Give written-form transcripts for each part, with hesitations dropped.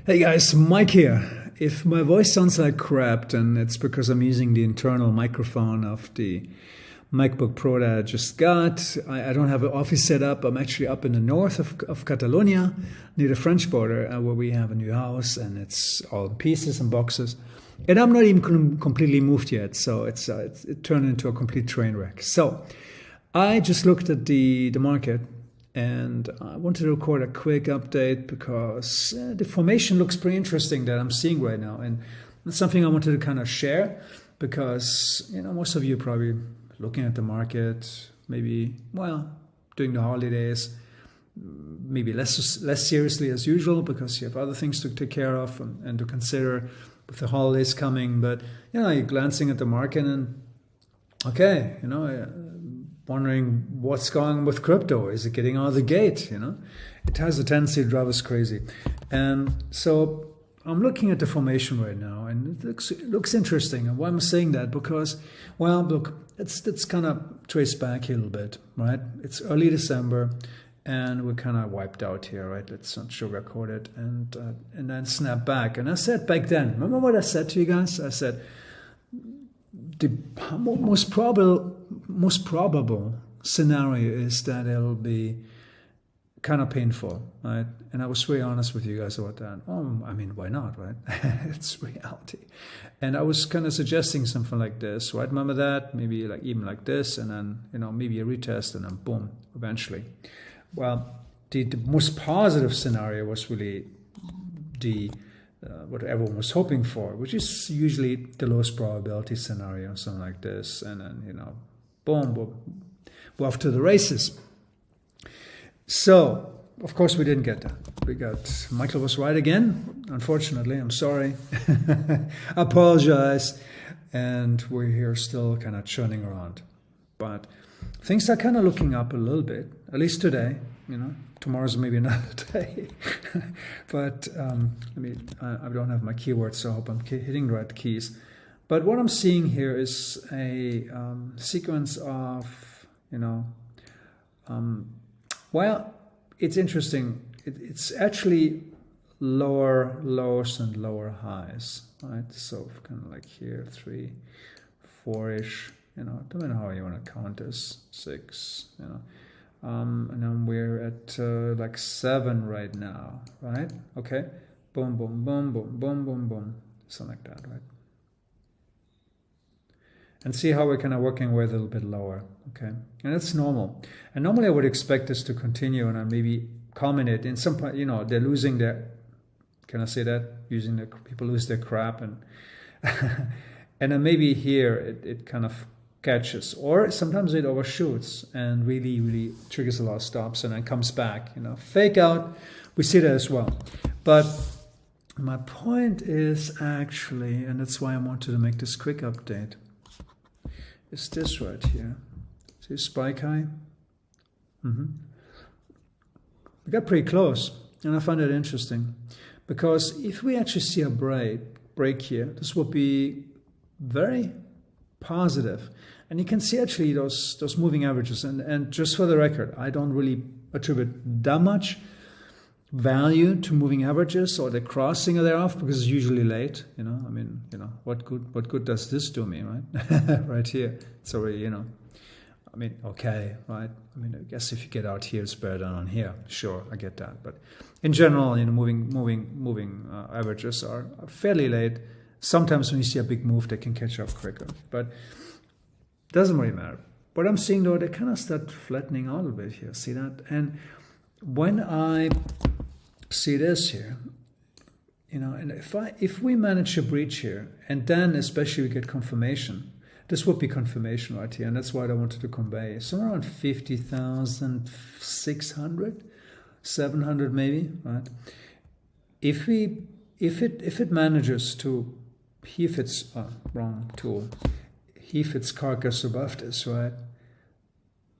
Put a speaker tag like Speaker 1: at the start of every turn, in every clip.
Speaker 1: Hey guys, Mike here. If my voice sounds like crap, then it's because I'm using the internal microphone of the MacBook Pro that I just got. I don't have an office set up. I'm actually up in the north of Catalonia, near the French border, where we have a new house, and it's all in pieces and boxes. And I'm not even completely moved yet, so it turned into a complete train wreck. So I just looked at the market, and I wanted to record a quick update because the formation looks pretty interesting that I'm seeing right now. And it's something I wanted to kind of share because, most of you are probably looking at the market, maybe, during the holidays, maybe less seriously as usual because you have other things to take care of and to consider with the holidays coming. But, you're glancing at the market and, okay, wondering what's going on with crypto. Is it getting out of the gate? It has a tendency to drive us crazy. And so I'm looking at the formation right now, and it looks interesting. And why am I saying that? Because, look, it's kind of traced back here a little bit, right? It's early December, and we're kind of wiped out here, right? Let's not sugarcoat it, and then snap back. And I said back then, remember what I said to you guys? I said the most probable scenario is that it'll be kind of painful, right? And I was very honest with you guys about that. Why not, right? It's reality. And I was kind of suggesting something like this, right? Remember that? Maybe even like this, and then, maybe a retest, and then boom, eventually. Well, the most positive scenario was really what everyone was hoping for, which is usually the lowest probability scenario, something like this, and then, boom, we're off to the races. So, of course, we didn't get that. Michael was right again, unfortunately. I'm sorry. I apologize. And we're here still kind of churning around. But things are kind of looking up a little bit, at least today. Tomorrow's maybe another day. But I don't have my keywords, so I hope I'm hitting the right keys. But what I'm seeing here is a sequence of, it's interesting. It's actually lower lows and lower highs, right? So kind of like here, 3, 4-ish, don't know how you want to count this, 6, and then we're at 7 right now, right? Okay, boom, boom, boom, boom, boom, boom, boom, something like that, right? And see how we're kind of working with a little bit lower, okay? And that's normal. And normally I would expect this to continue, and I maybe comment it in some point, they're losing their, can I say that? People lose their crap, and and then maybe here it kind of catches, or sometimes it overshoots and really, really triggers a lot of stops and then comes back, fake out. We see that as well. But my point is actually, and that's why I wanted to make this quick update, is this right here. See spike high? We got pretty close, and I find it interesting because if we actually see a break here, this would be very positive. And you can see actually those moving averages. And just for the record, I don't really attribute that much value to moving averages or the crossing thereof because it's usually late. What good does this do me, right? Right here, it's already, okay, right? I guess if you get out here, it's better than on here. Sure, I get that. But in general, moving averages are fairly late. Sometimes when you see a big move, they can catch up quicker. But it doesn't really matter. What I'm seeing though, they kind of start flattening out a bit here. See that? And when I see this here, and if we manage a breach here, and then especially we get confirmation, this would be confirmation right here, and that's what I wanted to convey. Somewhere around 50,600, 700 maybe, right? If it manages to heave its heave its carcass above this, right?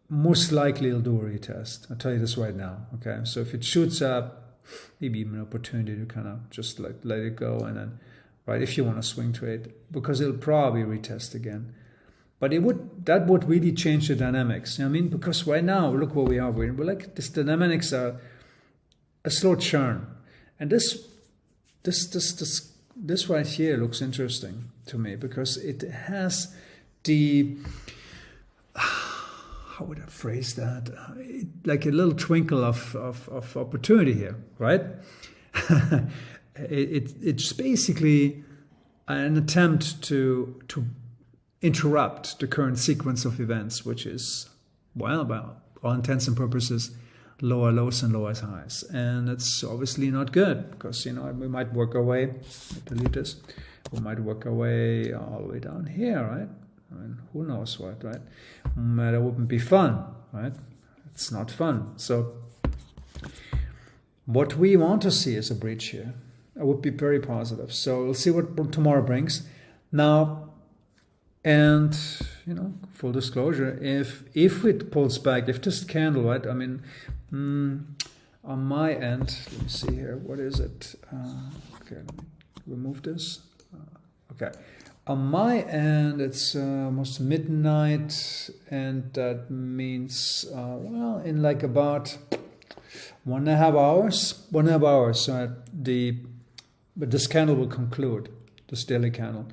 Speaker 1: Most likely it'll do a retest. I'll tell you this right now, okay? So if it shoots up, maybe even an opportunity to kind of just let it go, and then, right, if you want to swing trade, because it'll probably retest again. But that would really change the dynamics. Because right now, look where we are. We're like, this dynamics are a slow churn. And this this right here looks interesting to me because it has the, how would I phrase that? Like a little twinkle of opportunity here, right? It's basically an attempt to interrupt the current sequence of events, which is, well, by all intents and purposes, lower lows and lower highs. And it's obviously not good because, we might work our way, delete this, we might work our way all the way down here, right? I mean, who knows what, right? That wouldn't be fun, right? It's not fun. So what we want to see is a breach here. I would be very positive. So we'll see what tomorrow brings. Now, and full disclosure, if it pulls back, if this candle, right? I mean, on my end, let me see here. What is it? Okay, let me remove this. Okay, on my end, it's almost midnight, and that means in like about 1.5 hours. 1.5 hours. But this candle will conclude, this daily candle.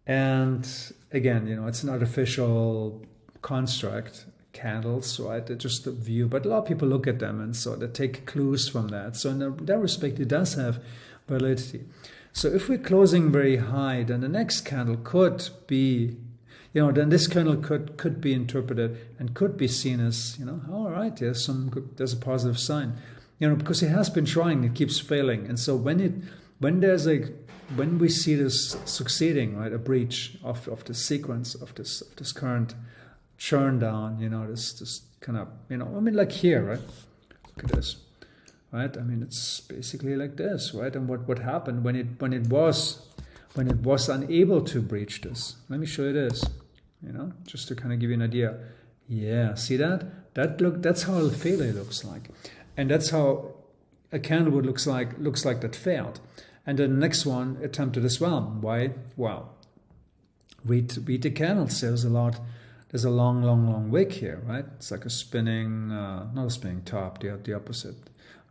Speaker 1: And again, it's an artificial construct, candles, right? They're just a view, but a lot of people look at them and so they take clues from that. So in that respect, it does have validity. So if we're closing very high, then the next candle could be, then this candle could be interpreted and could be seen as, all right, there's a positive sign, because it has been trying, it keeps failing. And so when we see this succeeding, right, a breach of the sequence of this current churn down, this kind of, like here, right? Look at this, right? I mean, it's basically like this, right? And what happened when it was unable to breach this? Let me show you this, just to kind of give you an idea. Yeah, see that? That's how a failure looks like, and that's how a candle would looks like that failed. And then the next one attempted as well. Why? Well, read the candles. There's a long wick here, right? It's like a spinning, not a spinning top, the opposite.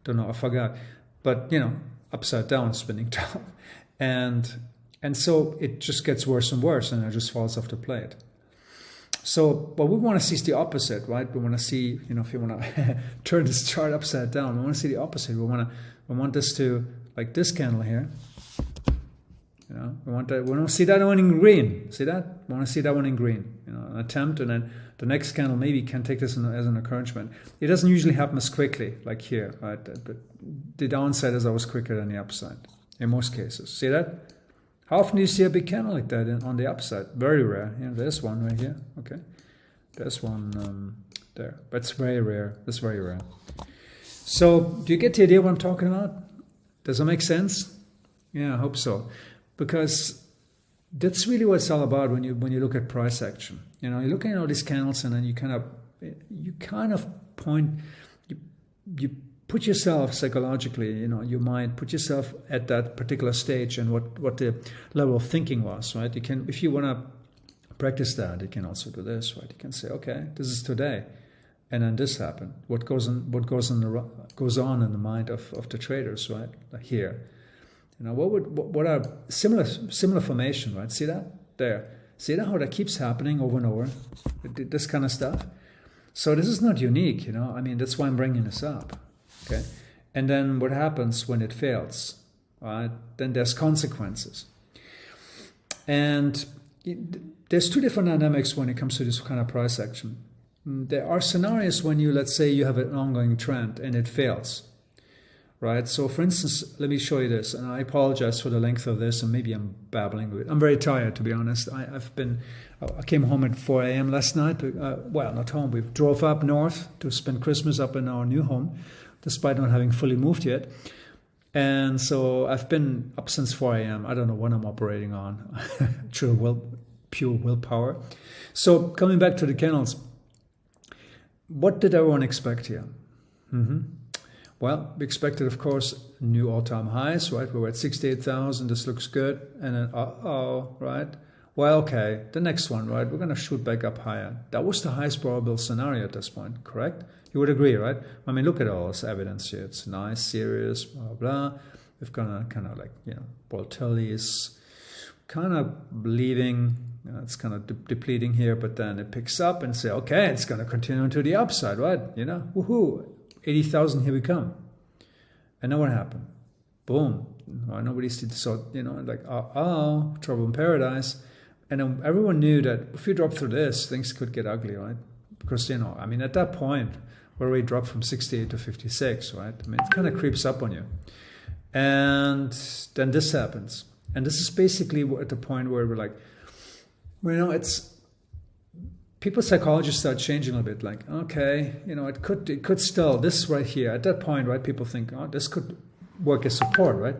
Speaker 1: Don't know, I forgot. But, upside down spinning top. And so it just gets worse and worse, and it just falls off the plate. So what we want to see is the opposite, right? We want to see, if you want to turn this chart upside down, we want to see the opposite. We want this to, like this candle here, we want to see that one in green. See that? We want to see that one in green. An attempt, and then the next candle maybe can take this as an encouragement. It doesn't usually happen as quickly, like here, right? But the downside is always quicker than the upside in most cases. See that? How often do you see a big candle like that on the upside? Very rare. There's one right here. Okay, there's one there, but it's very rare. It's very rare. So, do you get the idea what I'm talking about? Does that make sense? Yeah, I hope so. Because that's really what it's all about when you look at price action. You're looking at all these candles, and then you kind of point, you put yourself psychologically, you might put yourself at that particular stage and what the level of thinking was, right? You can, if you want to practice that, you can also do this, right? You can say, okay, this is today. And then this happened. What goes on in the mind of the traders, right? Like here, what are similar formation, right? See that there? See that how that keeps happening over and over? This kind of stuff. So this is not unique, I mean, that's why I'm bringing this up. Okay, and then what happens when it fails? Right? Then there's consequences. And there's two different dynamics when it comes to this kind of price action. There are scenarios when let's say you have an ongoing trend and it fails, right? So for instance, let me show you this, and I apologize for the length of this, and maybe I'm babbling a bit. I'm very tired, to be honest. I came home at 4 a.m. last night. Well, not home. We drove up north to spend Christmas up in our new home, despite not having fully moved yet. And so I've been up since 4 a.m. I don't know what I'm operating on. Pure willpower. So coming back to the candles, what did everyone expect here? Well, we expected, of course, new all-time highs, right? We were at 68,000. This looks good. And then, right? Well, okay, the next one, right? We're going to shoot back up higher. That was the highest probable scenario at this point, correct? You would agree, right? I mean, look at all this evidence here. It's nice, serious, blah, blah. we've kind of like, volatility is kind of leaving, it's kind of depleting here, but then it picks up and say, okay, it's going to continue to the upside, right? Woohoo, 80,000, here we come. And then what happened? Boom. Nobody saw, like, trouble in paradise. And then everyone knew that if you drop through this, things could get ugly, right? Because, at that point, where we dropped from 68 to 56, right? It kind of creeps up on you. And then this happens. And this is basically at the point where we're like, it's people's psychology start changing a little bit. Like, okay, it could still, this right here, at that point, right? People think, this could work as support, right?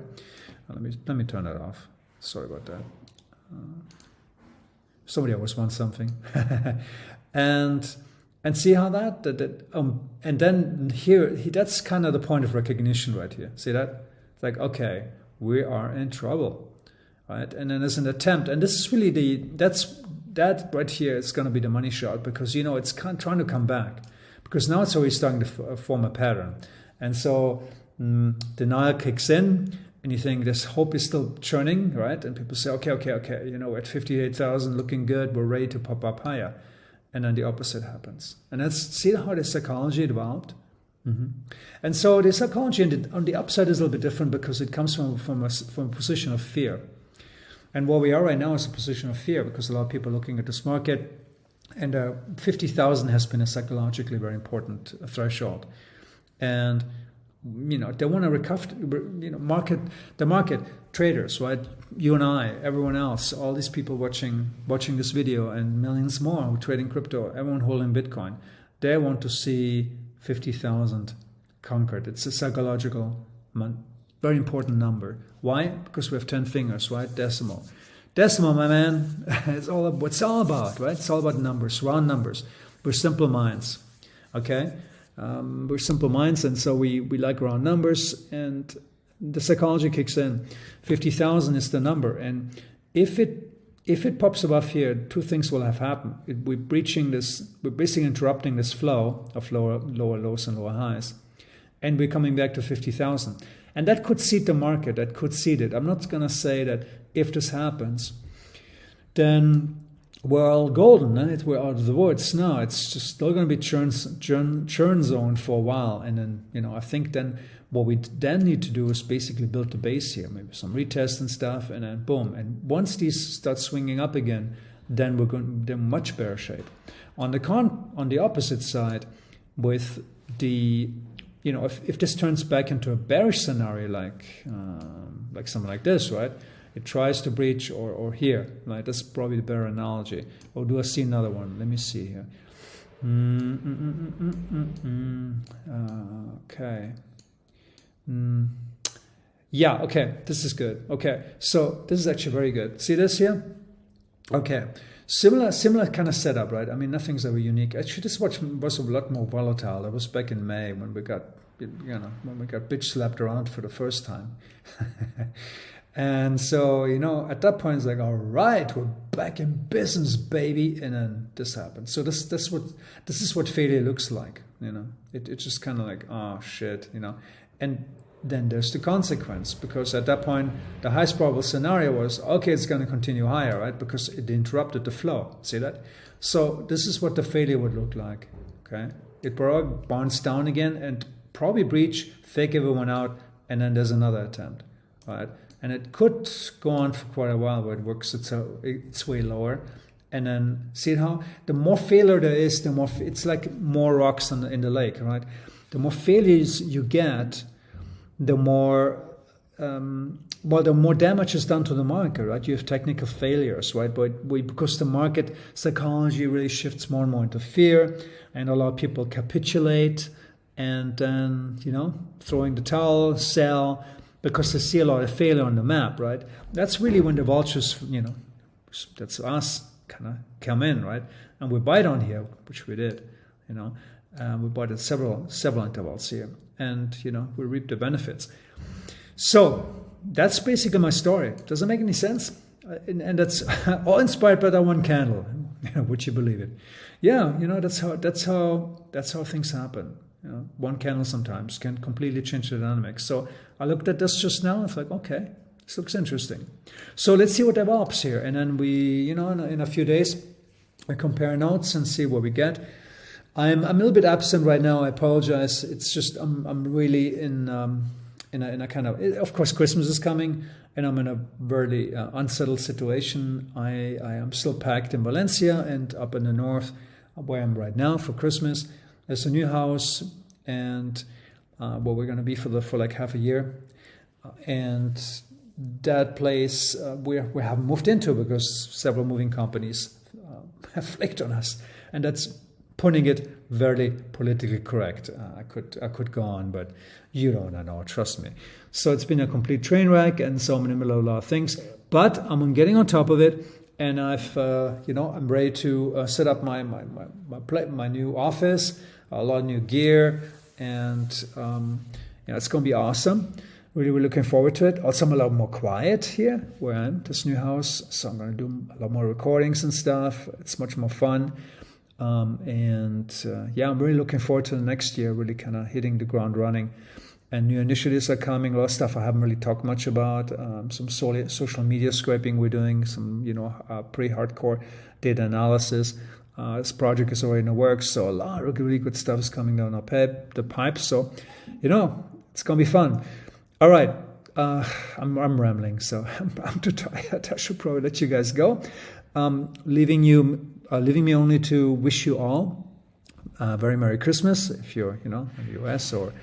Speaker 1: Let me turn that off. Sorry about that. Somebody always wants something. and see how and then here, that's kind of the point of recognition right here. See that? It's like, okay, we are in trouble, right? And then there's an attempt, and this is really that right here is going to be the money shot, because it's trying to come back, because now it's already starting to form a pattern, and so denial kicks in, and you think this hope is still churning, right? And people say, okay, we're at 58,000, looking good, we're ready to pop up higher, and then the opposite happens. And see how the psychology developed. And so the psychology on the upside is a little bit different, because it comes from a position of fear. And where we are right now is a position of fear, because a lot of people are looking at this market, and 50,000 has been a psychologically very important threshold. And they want to recover, the market, traders, right? You and I, everyone else, all these people watching this video, and millions more who trading crypto, everyone holding Bitcoin, they want to see 50,000 conquered. It's a psychological, very important number. Why? Because we have 10 fingers, right? Decimal, my man. It's all about, right? It's all about numbers, round numbers. We're simple minds, okay? We're simple minds, and so we like round numbers, and the psychology kicks in. 50,000 is the number, and if it pops above here, two things will have happened. We're basically interrupting this flow of lower lows and lower highs, and we're coming back to 50,000, and that could seed the market. That could seed it. I'm not going to say that if this happens, then we're all golden, right? We're out of the woods. No, it's just still going to be churn zone for a while. And then, I think then what we then need to do is basically build the base here, maybe some retest and stuff, and then boom. And once these start swinging up again, then they're much better shape. On the opposite side, with the, if this turns back into a bearish scenario, like something like this, right? It tries to breach or here, right? That's probably the better analogy. Or do I see another one? Let me see here. Okay. Yeah, okay. This is good. Okay, so this is actually very good. See this here? Okay. Similar kind of setup, right? I mean, nothing's ever unique. Actually, this was a lot more volatile. That was back in May when we got bitch slapped around for the first time. And so, at that point, it's like, all right, we're back in business, baby. And then this happened. So this is what failure looks like, It's just kind of like, oh, shit, And then there's the consequence, because at that point, the highest probable scenario was, okay, it's going to continue higher, right? Because it interrupted the flow. See that? So this is what the failure would look like, okay? It probably bounce down again and probably breach, fake everyone out, and then there's another attempt, right? And it could go on for quite a while where it works its way lower. And then see how the more failure there is, the more it's like more rocks in the lake, right? The more failures you get, the more the more damage is done to the market, right? You have technical failures, right? But because the market psychology really shifts more and more into fear, and a lot of people capitulate, and then throwing the towel, sell, because they see a lot of failure on the map, right? That's really when the vultures, that's us, kind of come in, right? And we bite on here, which we did, we bought at several intervals here, and we reap the benefits. So that's basically my story. Does it make any sense? And that's all inspired by that one candle. Would you believe it? Yeah, that's how things happen. One candle sometimes can completely change the dynamics. So I looked at this just now. It's like, okay, this looks interesting. So let's see what develops here. And then we, in a few days, I compare notes and see what we get. I'm a little bit absent right now. I apologize. It's just I'm really in a kind of course, Christmas is coming, and I'm in a very unsettled situation. I am still packed in Valencia and up in the north, where I'm right now for Christmas. There's a new house, and where we're going to be for like half a year, and that place we haven't moved into because several moving companies have flaked on us, and that's putting it very politically correct. I could go on, but you don't know, trust me. So it's been a complete train wreck, and so I'm in the middle of a lot of things, but I'm getting on top of it. And I'm ready to set up my new office, a lot of new gear, and it's going to be awesome. Really, we're looking forward to it. Also, I'm a lot more quiet here where I am, this new house. So I'm going to do a lot more recordings and stuff. It's much more fun. I'm really looking forward to the next year, really kind of hitting the ground running. And new initiatives are coming, a lot of stuff I haven't really talked much about. Some social media scraping we're doing, some, pretty hardcore data analysis. This project is already in the works, so a lot of really good stuff is coming down the pipe. So, it's going to be fun. All right, I'm rambling, so I'm too tired. I should probably let you guys go. Leaving me only to wish you all a very Merry Christmas if you're, in the US, or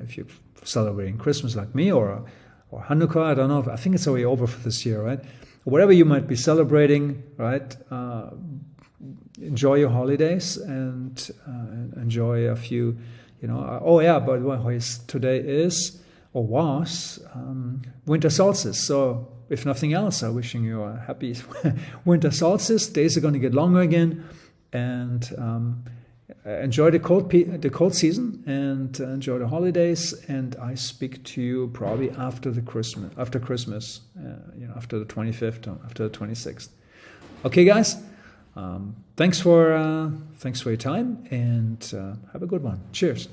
Speaker 1: if you're celebrating Christmas like me, or Hanukkah. I don't know. I think it's already over for this year, right? Whatever you might be celebrating, right? Enjoy your holidays and enjoy a few, by the way, today is or was winter solstice. So if nothing else, I'm wishing you a happy winter solstice. Days are going to get longer again, and enjoy the cold season, and enjoy the holidays. And I speak to you probably after Christmas, after the 25th, after the 26th. Okay, guys. Thanks for your time, and have a good one. Cheers.